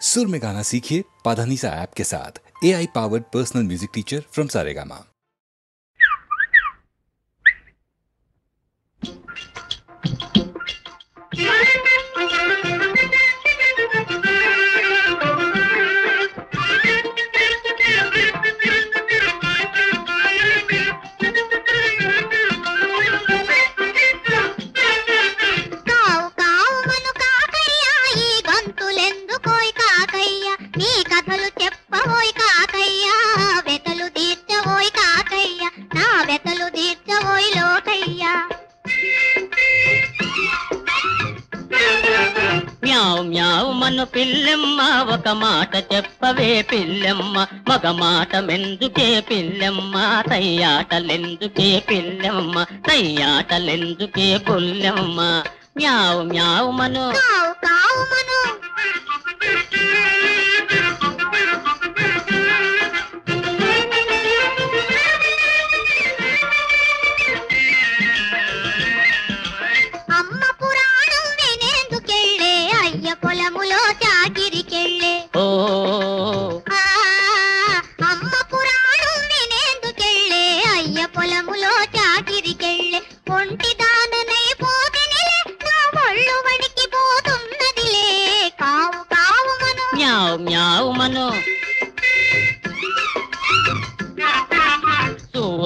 सुर में गाना सीखिए पाधानीसा ऐप के साथ। AI powered personal music teacher from Saregama. మను పిల్లెమ్మ ఒక మాట చెప్పవే పిల్లెమ్మ మగ మాట మెందుకే పిల్లెమ్మ తయ్యాటలెందుకే పిల్లెమ్మ తయ్యాటలెందుకే పుల్లెమ్మ మ్యావ్ మ్యావ్ మను కావు కావు మను పొలములో చాకిరికెళ్ళే అమ్మ పురాణం వినేందుకెళ్ళే అయ్య పొలములో చాకిరికెళ్ళే ఒంటి దాననై పోతినిలే నా ఒళ్ళు వణికి పోతున్నదిలే కావు కావు మను మ్యావ్ మ్యావ్ మను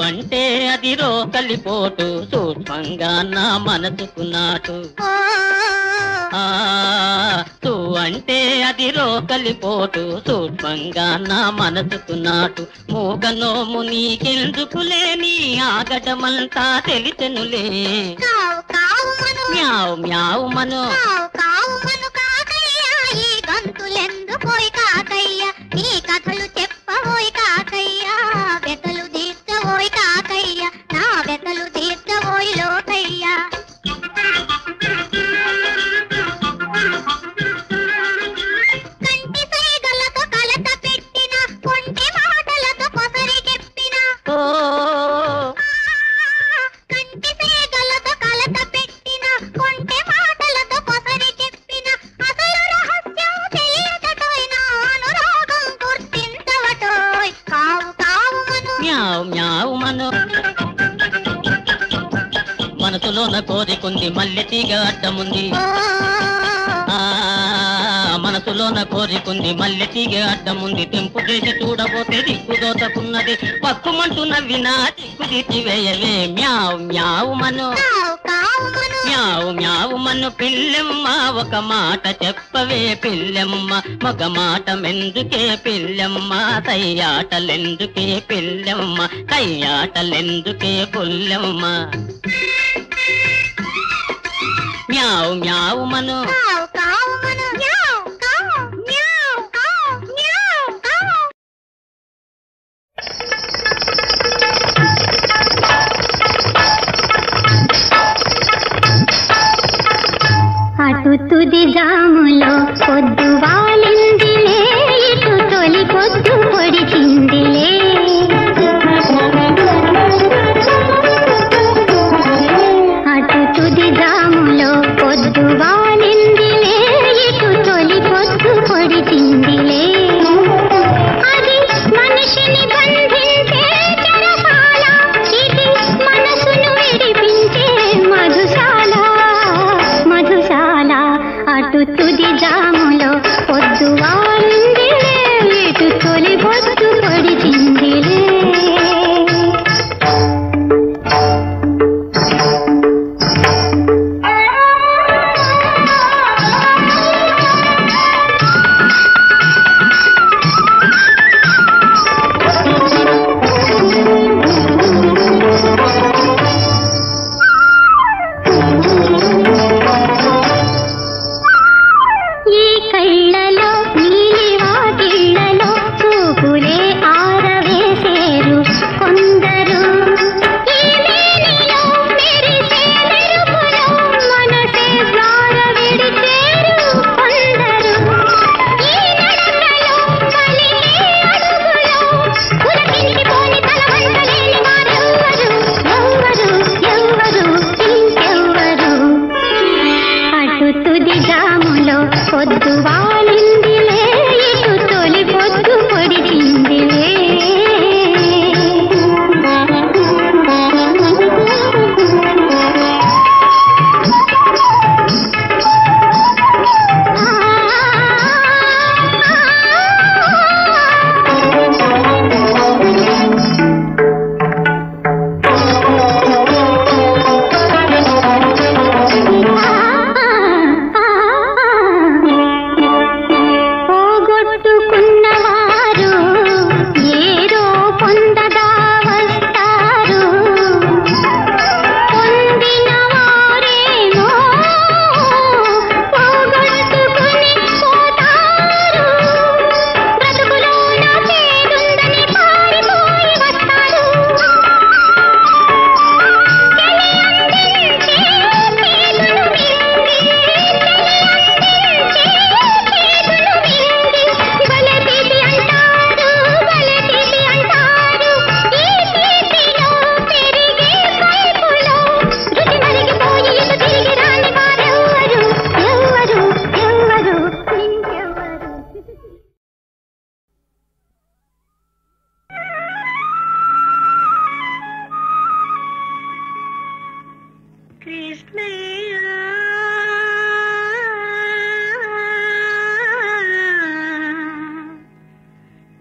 అంటే అది రోకలిపోటు సూక్ష్మంగా నా మనసుకు నాటు అంటే అది రోకలిపోటు సూక్ష్మంగా నా మనసుకు నాటు మూగనోము నీకెందుకులే నీ ఆగటమంతా తెలిసెనులే మ్యావ్ మ్యావ్ మను ఈ గంతులెందుకోయ్ కాకయ్య నీ కథలు చెప్పబోయ్ కాకయ్య వెతలు తీర్చబోయ్ కాకయ్య నా వెతలు తీర్చబోయ్ లోకయ్య కంటి సైగలతో కలత పెట్టిన కొంటి మాటలతో కొసరి చెప్పిన కంటి సైగలతో కలత పెట్టిన కొంటి మాటలతో కొసరి చెప్పిన అసలు రహస్యం తెలియదటోయ్ నా అనురాగం గుర్తించవటోయ్ కావు కావు మను మ్యావ్ మ్యావ్ మను మనసులోన కోరికుంది మల్లె తీగ అడ్డముంది మనసులోన కోరికుంది మల్లె తీగ అడ్డముంది తెంపు చేసి చూడబోతే దిక్కు దోతకున్నది పక్కుమంటూ నవ్వినా దిక్కు తీసివేయవే మ్యావ్ మ్యావ్ మను మ్యావ్ మ్యావ్ మను పిల్లెమ్మ ఒక మాట చెప్పవే పిల్లెమ్మ మగ మాట మెందుకే పిల్లెమ్మ తయ్యాటలెందుకే పిల్లెమ్మ తయ్యాటలెందుకే పుల్లెమ్మ మ్యావ్ మ్యావ్ మను అటు తుది జాములో పొద్దు వాలిందిలే ఇటు తొలి పొద్దు పొడిచిందిలే అటు తుది జాములో పొద్దు వాలిందిలే ఇటు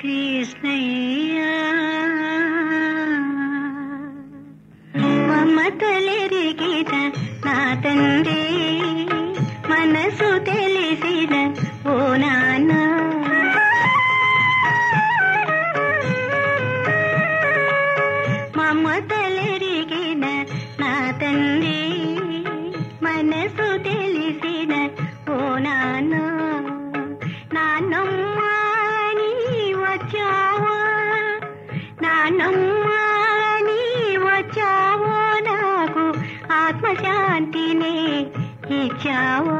కృష్ణయ్య మమతలెరిగిన నా తండ్రి మనసు తెలిసిన ఓ నాన్న మమతలెరిగిన నా తండ్రి మనసు తెలిసిన ఓ నాన్న నాన్నమ్మా నీ వచ్చావా నాన్నమ్మా నీ వచ్చావో నాకు ఆత్మశాంతిని ఇచ్చావా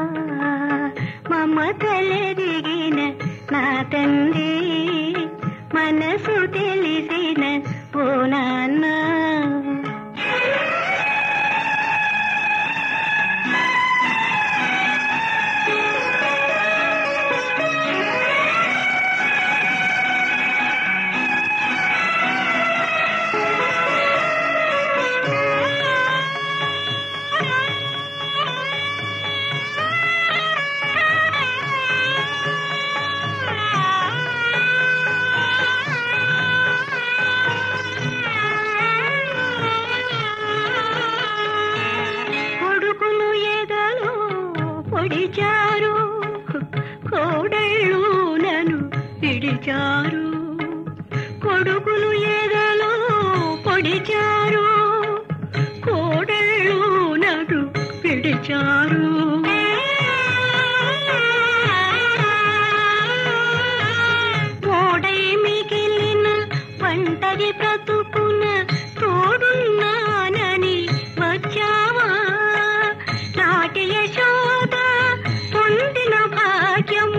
మమతలెరిగిన నా తండ్రి మనసు తెలిసిన ఓ నాన్న పొడిచారు కోడళ్ళు నన్ను పిడిచారు కొడుకులు ఎదలో పొడిచారు కోడళ్ళు నన్ను పిడిచారు కోడై మిగిలిన పంటది బ్రతుకున తోడున్నానని వచ్చావా నాటి యశోద పొందిన భాగ్యం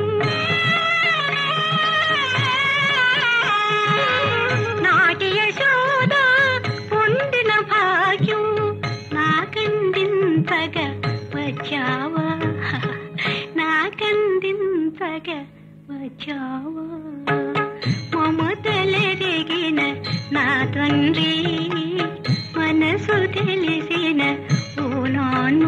నాటి యశోద పొందిన భాగ్యం నాకందించగా వచ్చావా నాకందించగా వచ్చావా మమతలెరిగిన నా తండ్రి మనసు తెలిసిన ఓ నాన్న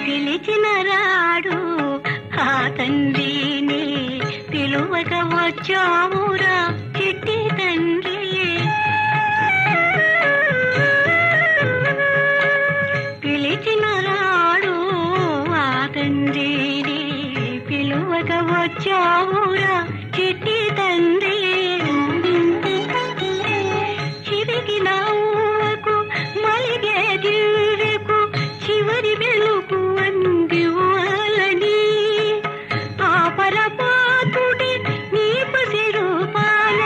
పిలిచిన రాడు ఆ తండ్రిని పిలువక వచ్చావురా చిట్టి తండ్రి పిలిచిన రాడు ఆ తండ్రిని పిలువక వచ్చావురా చిట్టి తండ్రి చిరిగిన ఊవకు మలిగే దివ్యకు చివరి వెలుగు అందివ్వాలని ఆ పరపాతుడి నీ పసి రూపాన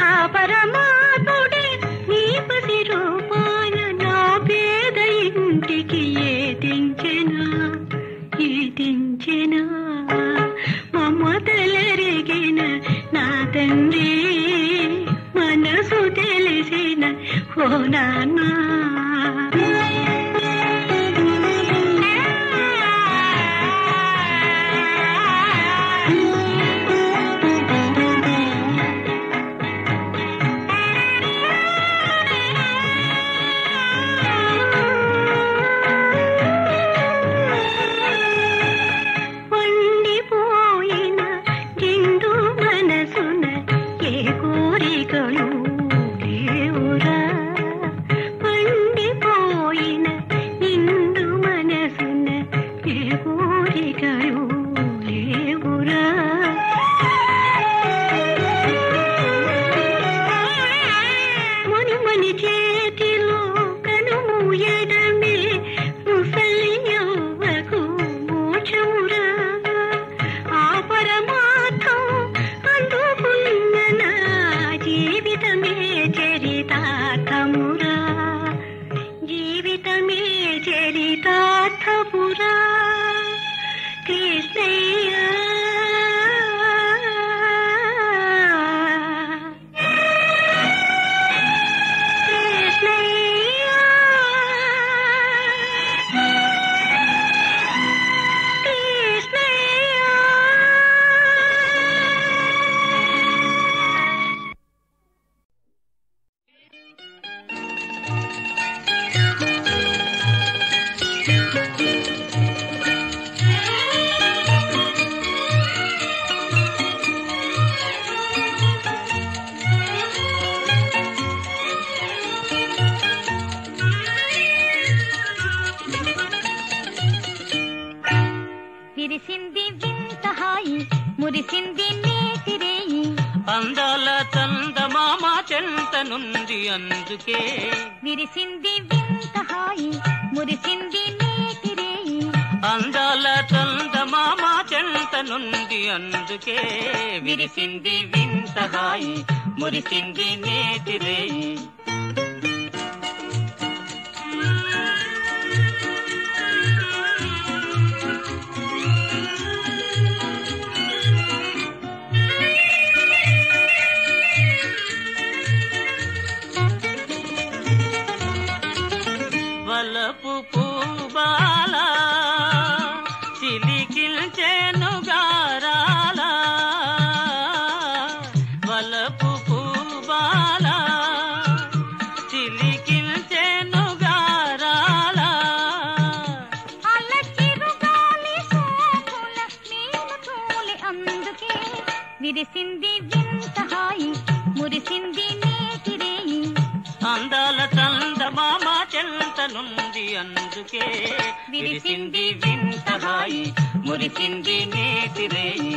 ఆ పరమాతుడి నీ పసి రూపాన నా పేద ఇంటికి ఏదించెనా మమతలెరిగిన నా తండ్రి మనసు తెలిసిన ఓ నాన్న పండిపోయిన నిండు మనసున ఏ కోరికలు లేవురా పండిపోయిన నిండు మనసున ఏ కోరికలు లేవురా మునిమని చేతిలో కనుమూయడమే ముసలి యవ్వకు మోక్షమురా ఆ పరమార్థం అందుకున్న నా జీవితమే చరితార్థమురా జీవితమే చరితార్థమురా కృష్ణయ్య కృష్ణయ్య మురిసింది నేతిరేయి అందాల చందమామ చెంత నుండి అందుకే విరిసింది వింత హాయి మురిసింది నేతిరేయి అందాల చందమామ చెంత నుండి అందుకే విరిసింది వింత హాయి మురిసింది నేతిరేయి వలపు పూబాల చిలికిల్చెను గారాల వలపు పూబాల చిలికిల్చెను గారాల అలచిరుగాలి సోకుల నీల తోలి అందుకే విరిసింది వింత హాయి మురిసింది నేతిరేయి అందాల చందమామ చెంత నుండి అందుకే విరిసింది వింత హాయి మురిసింది నేతిరేయి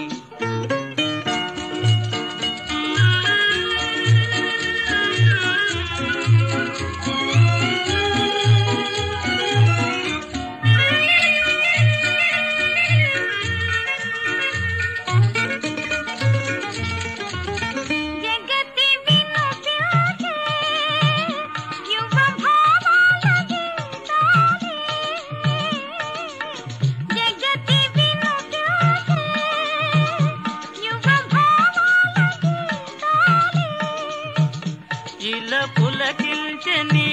పులకిల్చని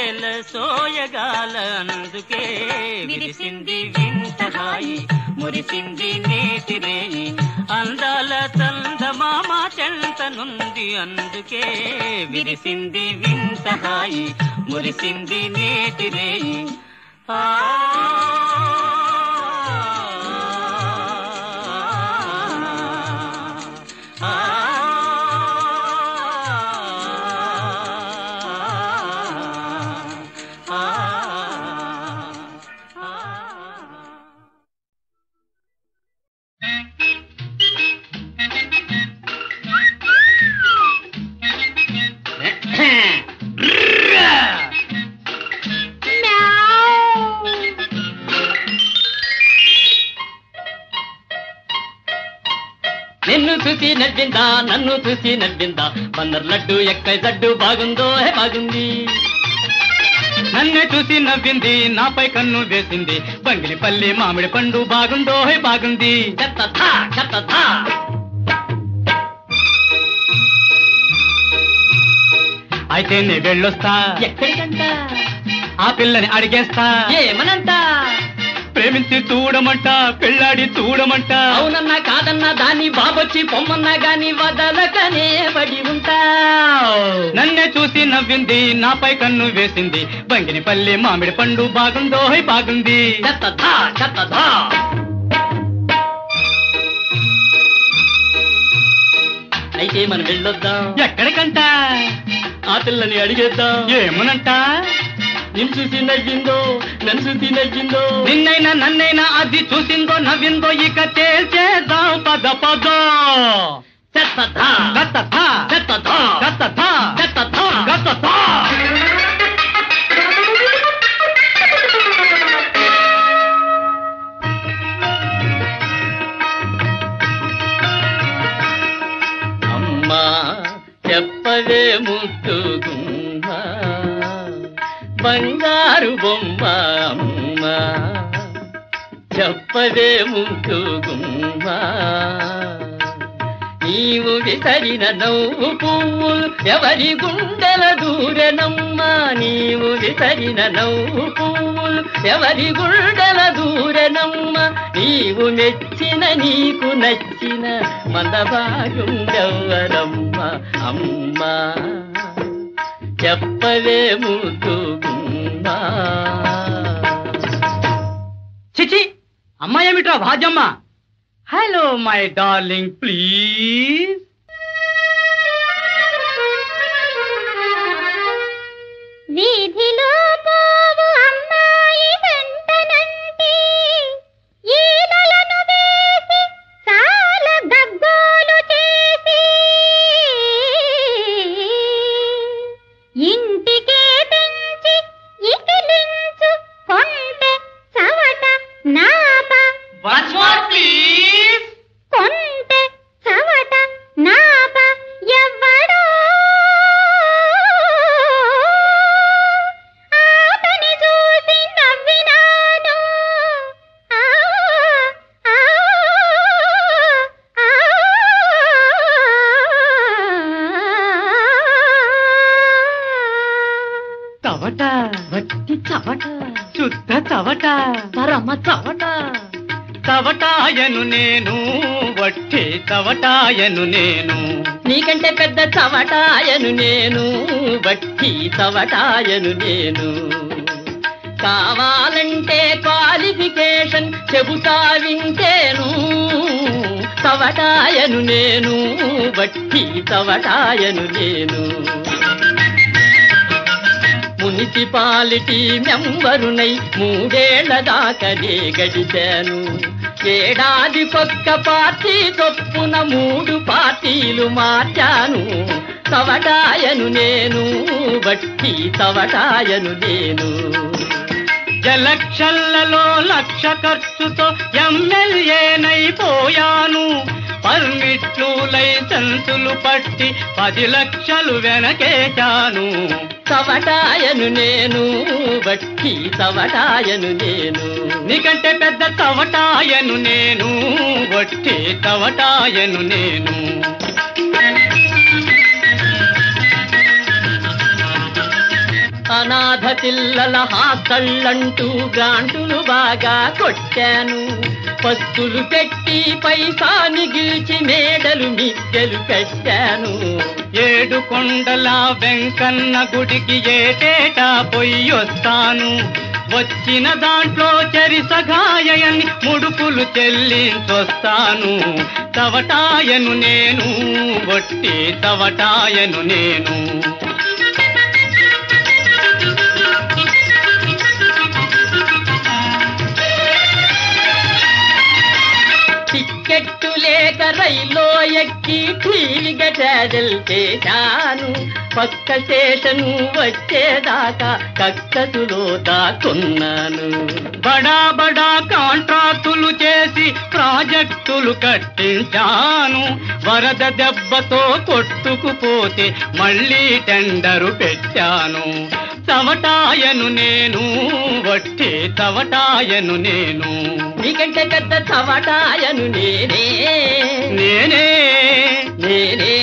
ఎల సోయగాల అందుకే విరిసింది వింత హాయి మురిసింది నేతిరేయి అందాల చందమామ చెంత నుండి అందుకే విరిసింది వింత హాయి మురిసింది నేతిరేయి ఆ నిన్ను చూసి నవ్విందా నన్ను చూసి నవ్విందా బందర్ లడ్డు ఎక్కై జడ్డు బాగుందో బాగుంది నన్నే చూసి నవ్వింది నాపై కన్ను వేసింది బంగిలిపల్లి మామిడి పండు బాగుందో బాగుంది చెత్తథా చెత్తథా అయితే నే వెళ్ళొస్తా ఎక్కడికంట ఆ పిల్లని అడిగేస్తా ఏమనంట ప్రేమించి చూడమంట పెళ్ళాడి చూడమంట అవునన్నా కాదన్నా దాన్ని బాబొచ్చి పొమ్మన్నా గాని వదలకనే పడి ఉంటా నన్నే చూసి నవ్వింది నాపై కన్ను వేసింది బంగినిపల్లి మామిడి పండు బాగుందో బాగుంది చెత్తథా చెత్తథా అయితే మనం వెళ్ళొద్దాం ఎక్కడికంట ఆ పిల్లని అడిగేద్దాం ఏమనంట నిన్ను చూసి నవ్విందో నన్ను చూసి నవ్విందో నిన్నైనా నన్నైనా అది చూసిందో నవ్విందో ఇక తేల్చేద్దాం పద పద చెత్తథా చెత్తథా చెత్తథా చెత్తథా చెత్తథా చెత్తథా అమ్మా చెప్పవే ముట్టుగుమ్మా బంగారు బొమ్మ అమ్మ చెప్పవే ముట్టుగుమ్మా నీవు విసరిన నవ్వు పువ్వులు ఎవరి గుండెల దూరెనమ్మా నీవు విసరిన నవ్వు పువ్వులు ఎవరి గుండెల దూరెనమ్మా నీవు మెచ్చిన నీకు నచ్చిన మందబాగుండెవ్వరమ్మా అమ్మా చెప్పవే ముట్టుగుమ్మా చిచి అమ్మాయేమిట్రా భాజమ్మ హలో మై డార్లింగ్ ప్లీజ్ వీధిలో పోవు అమ్మాయి వెంటనంటే ఈలలను వేసి చాలా శుద్ధ చవట పరమ చవట. చవటాయను నేను, వట్టి చవటాయను నేను. నీకంటే పెద్ద చవటాయను నేను, బట్టి చవటాయను నేను. కావాలంటే క్వాలిఫికేషన్ చెబుతా వింటేను. చవటాయను నేను, బట్టి చవటాయను నేను. మున్సిపాలిటీ మెంబరునై 3 ఏళ్ల దాకనే గడిచాను. ఏడాది పక్క పార్టీ చొప్పున 3 పార్టీలు మార్చాను. చవటాయను నేను, బట్టి చవటాయను నేను. ఎలక్షన్లలో 1,00,000 ఖర్చుతో ఎమ్మెల్యేనైపోయాను. పర్మిట్లు లైసెన్సులు పట్టి 10 లక్షలు వెనకేశాను. చవటాయను నేను, బట్టి చవటాయను నేను. నీకంటే పెద్ద చవటాయను నేను, వట్టి చవటాయను నేను. అనాథ పిల్లల హాస్టళ్ళంటూ గ్రాంటులు బాగా కొట్టాను. పస్తులు పెట్టి పైసా మిగిల్చి మేడలు మిద్దెలు కట్టాను. 7 కొండల వెంకన్న గుడికి ఏటేటా పొయ్యొస్తాను. వచ్చిన దాంట్లో చెరిసగాయని ముడుపులు చెల్లించొస్తాను. చవటాయను నేను, వట్టి చవటాయను నేను. టిక్కెట్టు లేక రైల్లో ఎక్కి టీవీగా ట్రావెల్ చేశాను. పక్క స్టేషను వచ్చేదాకా కక్కసులో దాక్కున్నాను. బడా బడా కాంట్రాక్టులు చేసి ప్రాజెక్టులు కట్టించాను. వరద దెబ్బతో కొట్టుకుపోతే మళ్ళీ టెండరు పెట్టాను. చవటాయను నేను, వట్టి చవటాయను నేను. నీకంటే పెద్ద చవటాయను నేనే, నేనే నేనే.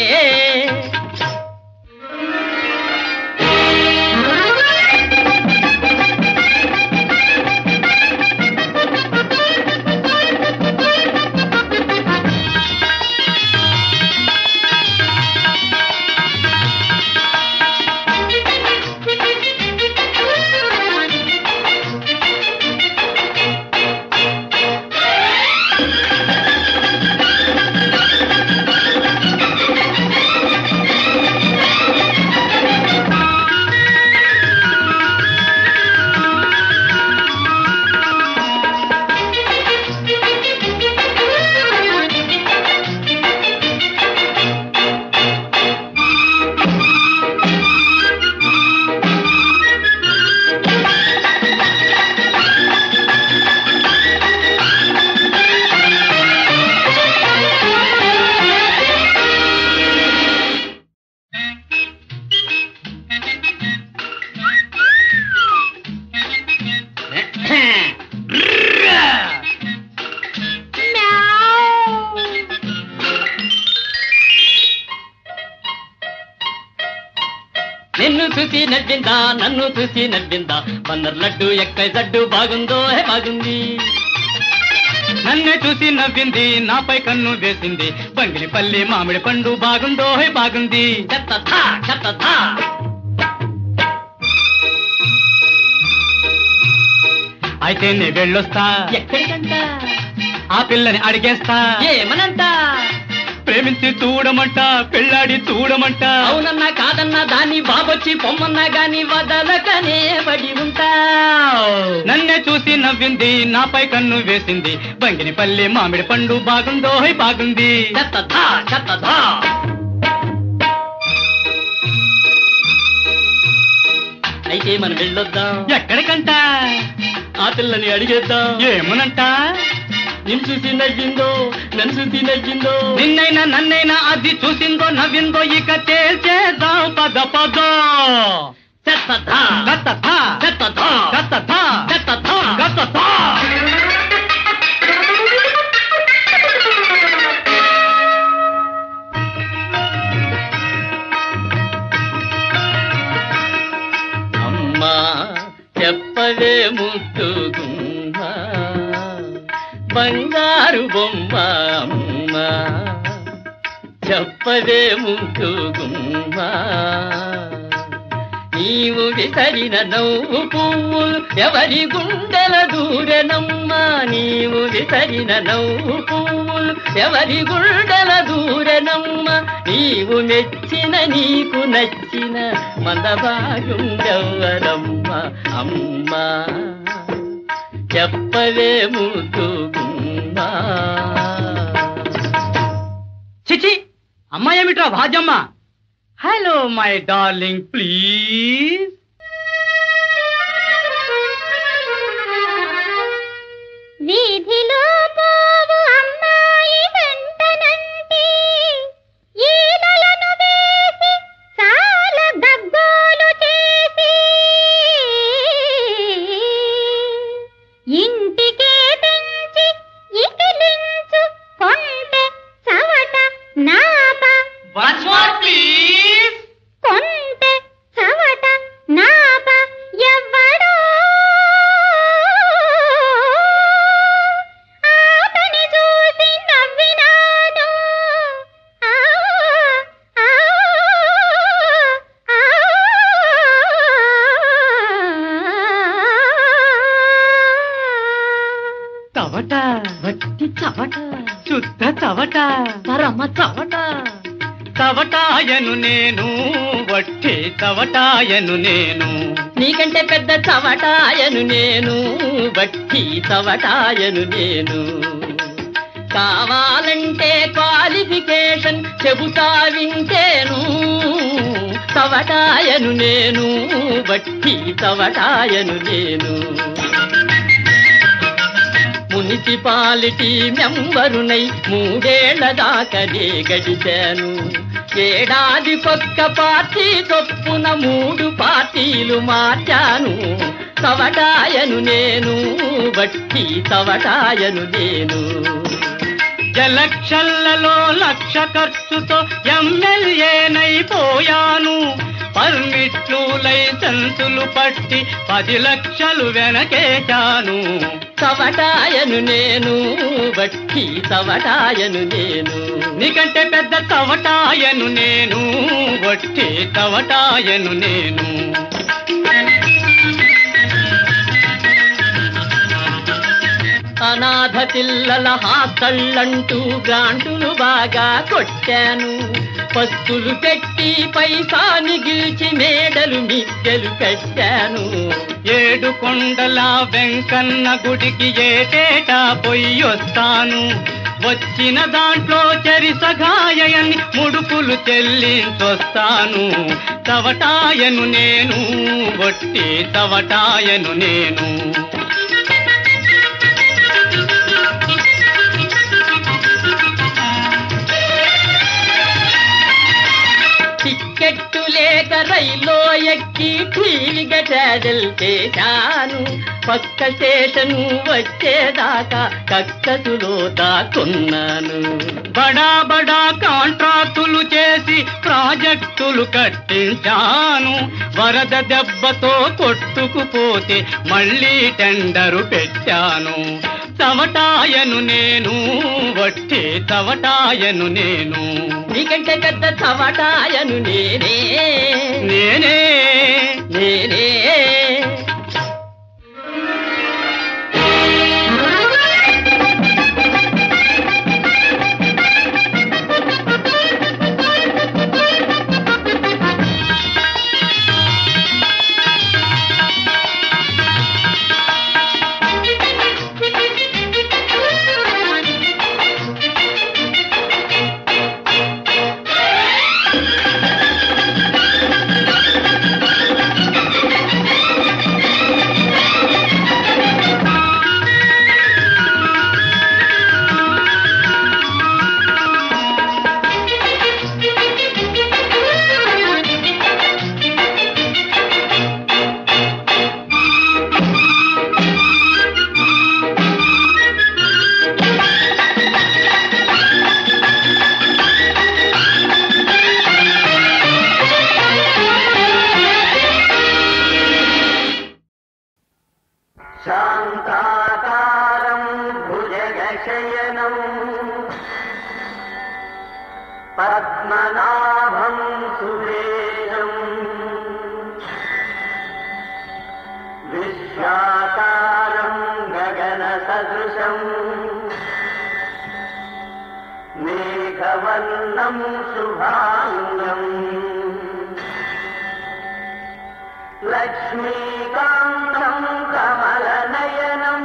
నిన్ను చూసి నవ్విందా, నన్ను చూసి నవ్విందా. బందర్ లడ్డు ఎక్కై జడ్డు బాగుందో బాగుంది. నన్నే చూసి నవ్వింది, నాపై కన్ను వేసింది. బంగిలిపల్లి మామిడి పండు బాగుందో బాగుంది. చెత్తథా చెత్తథా. అయితే నే వెళ్ళొస్తా. ఎక్కడికంట? ఆ పిల్లని అడిగేస్తా. ఏమనంట? ప్రేమించి చూడమంట, పెళ్ళాడి చూడమంట. అవునన్నా కాదన్నా దాన్ని బాబొచ్చి పొమ్మన్నా గాని వదలకనే పడి ఉంటా. నన్నే చూసి నవ్వింది, నాపై కన్ను వేసింది. బంగినిపల్లి మామిడి పండు బాగుందో బాగుంది. చెత్తథా చెత్తథా. అయితే మనం వెళ్ళొద్దాం. ఎక్కడికంట? ఆ పిల్లని అడిగేద్దాం. ఏమనంట? నిన్ను చూసి నవ్విందో, నన్ను చూసి నవ్విందో. నిన్నైనా నన్నైనా అది చూసిందో నవ్విందో ఇక తేల్చేద్దాం పద పద. చెత్తథా గత్తథా చెత్తథా గత్తథా చెత్తథా గత్తథా. అమ్మా చెప్పవే ముద్దు గుమ్మ బంగారు బొమ్మ అమ్మ చెప్పవే ముద్దు గుమ్మ నీవు విసరిన నవ్వు పువ్వులు ఎవరి గుండెల దూరెనమ్మా నీవు విసరిన నవ్వు పువ్వులు ఎవరి గుండెల దూరెనమ్మా నీవు మెచ్చిన నీకు నచ్చిన మందభాగుండెవ్వరమ్మా అమ్మా చెప్పవే ముద్దు గుమ్మ చిచి అమ్మ ఏమిట్రా భాజమ్మ హలో మై డార్లింగ్ ప్లీజ్ వీధిలో పోవు అమ్మాయి వెంటనంటే ఈలలను వేసి చాలా గగ్గోలు చేసి ఇంటికే తెంచి ఇకిలించు కొంటె చవట నాప ప్లీజ్ కొంటె చవట నాప ఎవ్వడో ఆపని చూసి నవ్వినాను చవట వట్టి చవట శుద్ధ చవట పరమ చవట చవటాయను నేను వట్టి చవటాయను నేను నీకంటే పెద్ద చవటాయను నేను బట్టి చవటాయను నేను కావాలంటే క్వాలిఫికేషన్ చెబుతా వింటేను చవటాయను నేను బట్టి చవటాయను నేను మున్సిపాలిటీ మెంబరునై 3 ఏళ్ల దాకనే గడిచాను ఏడాదికొక్క పార్టీ చొప్పున 3 పార్టీలు మార్చాను చవటాయను నేను బట్టి చవటాయను నేను ఎలక్షన్లలో 1,00,000 ఖర్చుతో ఎమ్మెల్యేనైపోయాను పర్మిట్లు లైసెన్సులు పట్టి 10 లక్షలు వెనకేశాను చవటాయను నేను బట్టి చవటాయను నేను నీకంటే పెద్ద చవటాయను నేను వట్టి చవటాయను నేను అనాథ పిల్లల హాస్టళ్ళంటూ గ్రాంటులు బాగా కొట్టాను పస్తులు పెట్టి పైసా మిగిల్చి మేడలు మిద్దెలు కట్టాను 7 కొండల వెంకన్న గుడికి ఏటేటా పొయ్యొస్తాను వచ్చిన దాంట్లో చెరిసగాయని ముడుపులు చెల్లించొస్తాను చవటాయను నేను వట్టి చవటాయను నేను టిక్కెట్టు లేక రైల్లో ఎక్కి ఠీవిగా ట్రావెల్ చేశాను పక్క స్టేషను వచ్చేదాకా కక్కసులో దాక్కున్నాను బడా బడా కాంట్రాక్టులు చేసి ప్రాజెక్టులు కట్టించాను వరద దెబ్బతో కొట్టుకుపోతే మళ్ళీ టెండరు పెట్టాను చవటాయను నేను వట్టి చవటాయను నేను నీకంటే పెద్ద చవటాయను నేనే నేనే నేనే శాంతాకారం భుజగశయనం పద్మనాభం సురేశం విశ్వాకారం గగన సదృశం మేఘవర్ణం శుభాంగం లక్ష్మీకాంతం కమలనయనం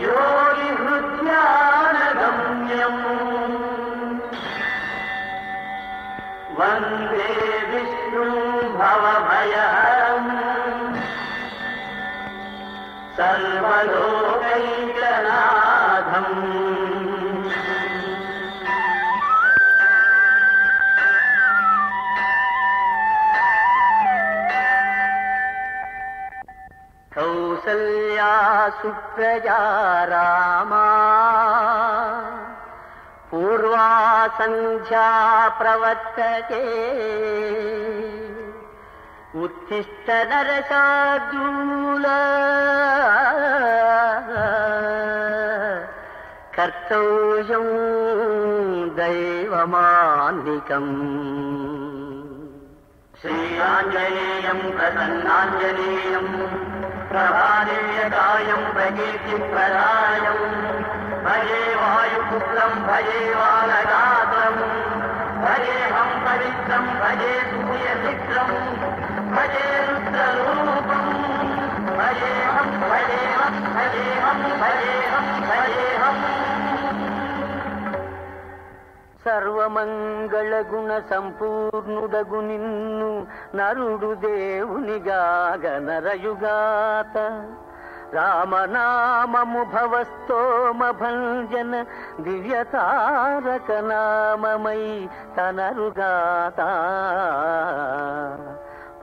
యోగి హృద్యానగమ్యం వందే విష్ణు భవభయహరం సర్వలోకైకనాథం కౌసల్యా సుప్రజా రామా పూర్వా సంధ్యా ప్రవర్తతే ఉత్తిష్ట నరశార్దూల కర్తవ్యం దైవమాన్నికం శ్రీఆంజనేయం ప్రసన్నాంజనేయం ప్రభాదేయకాయం ప్రకీర్తిప్రదాయం భజే వాయుపుత్రం భజే వానగాత్రం భజేహం పవిత్రం భజే సూయశిఖరం భజే రుద్రరూపం భజేహం భజేహం భజేహం భజేహం భజేహం సర్వమంగళ గుణ సంపూర్ణుడగు నిన్ను నరుడు దేవునిగాగ నరయుగాత రామనామము భవస్తోమ భంజన దివ్యతారక నామమై తనరుగాత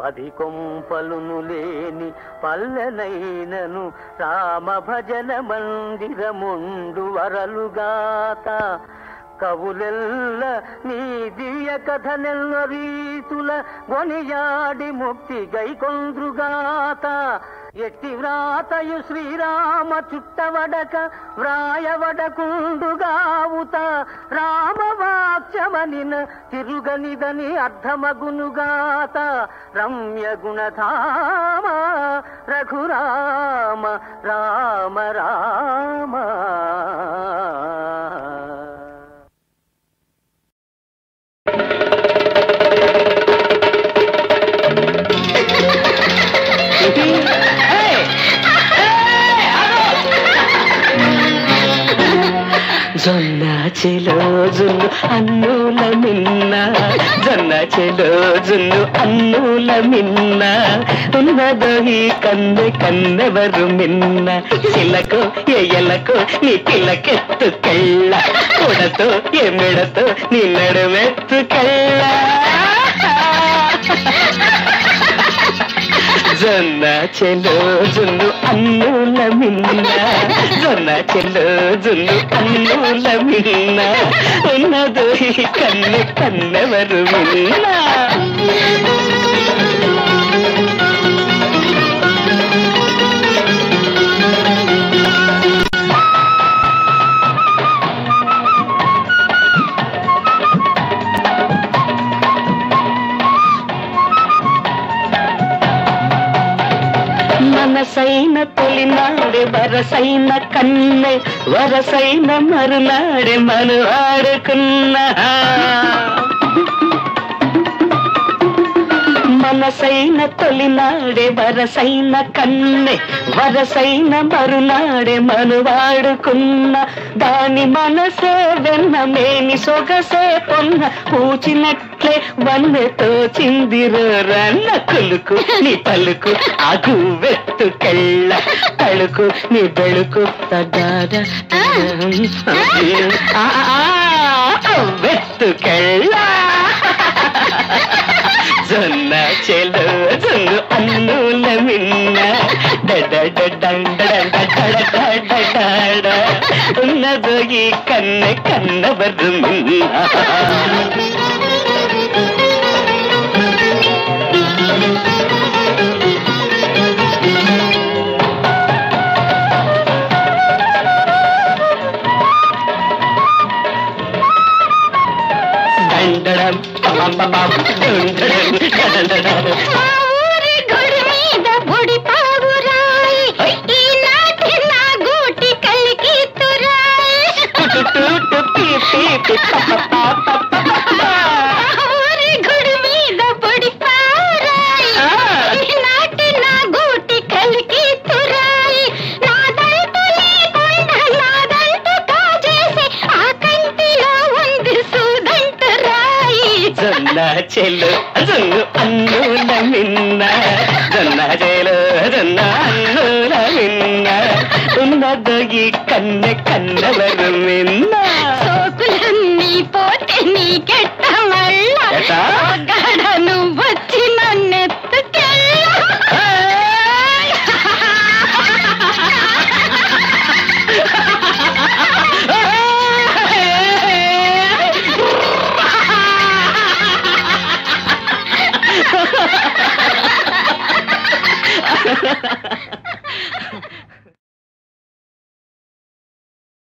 పది కొంపలును లేని పల్లెనైనను రామ భజన మందిరముండు వరలుగాత కవులెల్ల నీ దివ్య కథనెల్ల రీతుల గొనియాడి ముక్తి గైకొంద్రుగాత ఎట్టి వ్రాతయు శ్రీరామ చుట్టవడక వ్రాయవడకుండుగావుత రామవాక్యమనిన తిరుగనిదని అర్థమగునుగాత రమ్య గుణధామ రఘురామ రామ రామ జొన్న చెలోజును అన్నుల మిన్న జొన్న చెలోజును అన్నుల మిన్న ఉన్నదో ఈ కన్నె కన్నెవరు మిన్న చిలకు ఎయ్యలకు నీ పిల్లకెత్తుకెళ్ళ కొడతో ఎమిడతో నీ నడుమెత్తుకెళ్ళ జొన్న చెలోజును అన్నుల మిన్న జొన్న చెలోజును అన్నుల మిన్న ఉన్నదో ఈ కన్నె కన్నెవరు మిన్న మనసైన తొలినాడే వరసైన కన్నె వరసైన మరునాడే మనువాడుకున్నా మనసైన తొలినాడే వరసైన కన్నె వరసైన మరునాడే మనువాడుకున్న దాని మనసే వెన్న మేని సొగసే పొన్న పూచినట్లే వన్నెతో చిందిరన్న కులుకు నీ పలుకు ఆగు వెత్తుకెళ్ళ తడుకు నీ బెళుకు తదాద వెత్తుకెళ్ళ జొన్న చెలోజును అన్నుల మిన్న ఉన్నదో ఈ కన్నె కన్నవరు మిన్న ఉన్నదో ఈ కన్నె కన్నవరు మిన్న